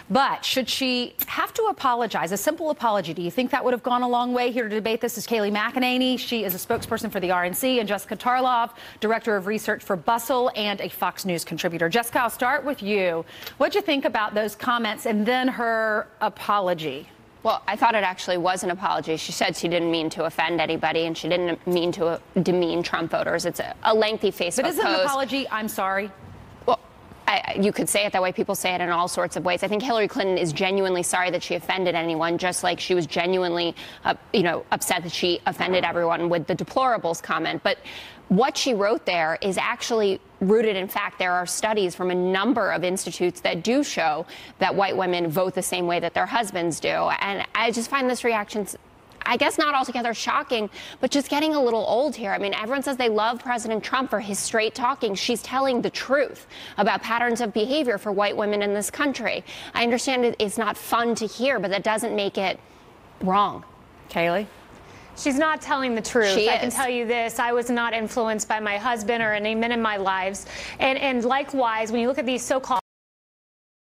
But should she have to apologize, a simple apology? Do you think that would have gone a long way? Here to debate this is Kayleigh McEnany. She is a spokesperson for the RNC, and Jessica Tarlov, director of research for Bustle and a Fox News contributor. Jessica, I'll start with you. What'd you think about those comments and then her apology? Well, I thought it actually was an apology. She said she didn't mean to offend anybody, and she didn't mean to demean Trump voters. It's a lengthy Facebook post. But isn't an apology, I'm sorry? Well, you could say it that way. People say it in all sorts of ways. I think Hillary Clinton is genuinely sorry that she offended anyone, just like she was genuinely, upset that she offended everyone with the deplorables comment. But what she wrote there is actually rooted in fact. There are studies from a number of institutes that do show that white women vote the same way that their husbands do. And I just find this reaction, I guess, not altogether shocking, but just getting a little old here. I mean, everyone says they love President Trump for his straight talking. She's telling the truth about patterns of behavior for white women in this country. I understand it's not fun to hear, but that doesn't make it wrong. Kayleigh? She's not telling the truth. She I is. can tell you this. I was not influenced by my husband or any men in my lives. And likewise, when you look at these so-called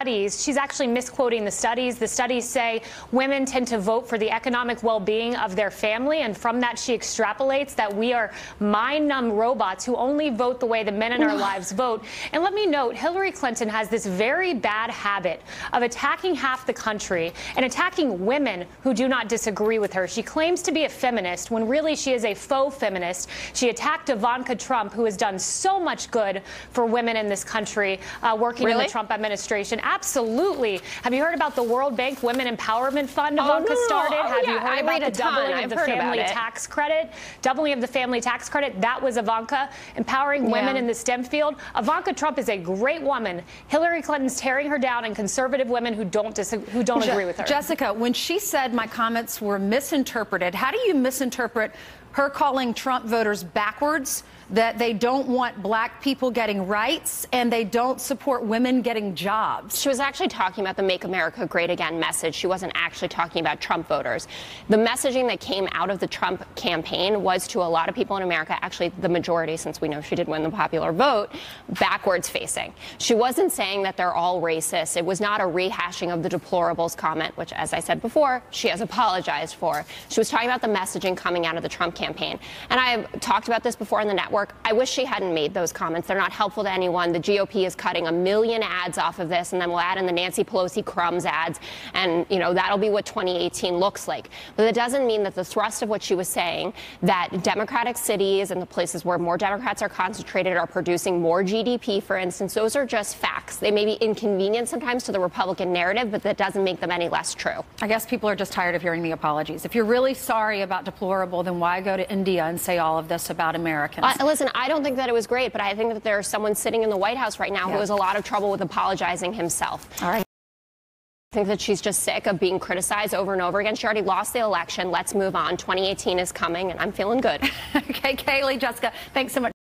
studies, she's actually misquoting the studies. The studies say women tend to vote for the economic well-being of their family, and from that she extrapolates that we are mind-numb robots who only vote the way the men in our lives vote. And let me note, Hillary Clinton has this very bad habit of attacking half the country and attacking women who do not disagree with her. She claims to be a feminist when really she is a faux feminist. She attacked Ivanka Trump, who has done so much good for women in this country, working in the Trump administration. Absolutely. Have you heard about the World Bank Women Empowerment Fund Ivanka started? Have you heard about the doubling of the family tax credit? Doubling of the family tax credit, that was Ivanka empowering women in the STEM field. Ivanka Trump is a great woman. Hillary Clinton's tearing her down, and conservative women who don't agree with her. Jessica, when she said my comments were misinterpreted, how do you misinterpret her calling Trump voters backwards, that they don't want black people getting rights and they don't support women getting jobs? She was actually talking about the Make America Great Again message. She wasn't actually talking about Trump voters. The messaging that came out of the Trump campaign was to a lot of people in America, actually the majority, since we know she did win the popular vote, backwards facing. She wasn't saying that they're all racist. It was not a rehashing of the deplorables comment, which, as I said before, she has apologized for. She was talking about the messaging coming out of the Trump campaign. And I've talked about this before on the network. I wish she hadn't made those comments. They're not helpful to anyone. The GOP is cutting 1 million ads off of this, and then we'll add in the Nancy Pelosi crumbs ads, and that'll be what 2018 looks like. But that doesn't mean that the thrust of what she was saying, that Democratic cities and the places where more Democrats are concentrated are producing more GDP, for instance, those are just facts. They may be inconvenient sometimes to the Republican narrative, but that doesn't make them any less true. I guess people are just tired of hearing the apologies. If you're really sorry about deplorable, then why go to India and say all of this about Americans? Listen, I don't think that it was great, but I think that there's someone sitting in the White House right now who has a lot of trouble with apologizing himself. All right. I think that she's just sick of being criticized over and over again. She already lost the election. Let's move on. 2018 is coming, and I'm feeling good. Okay, Kayleigh, Jessica, thanks so much.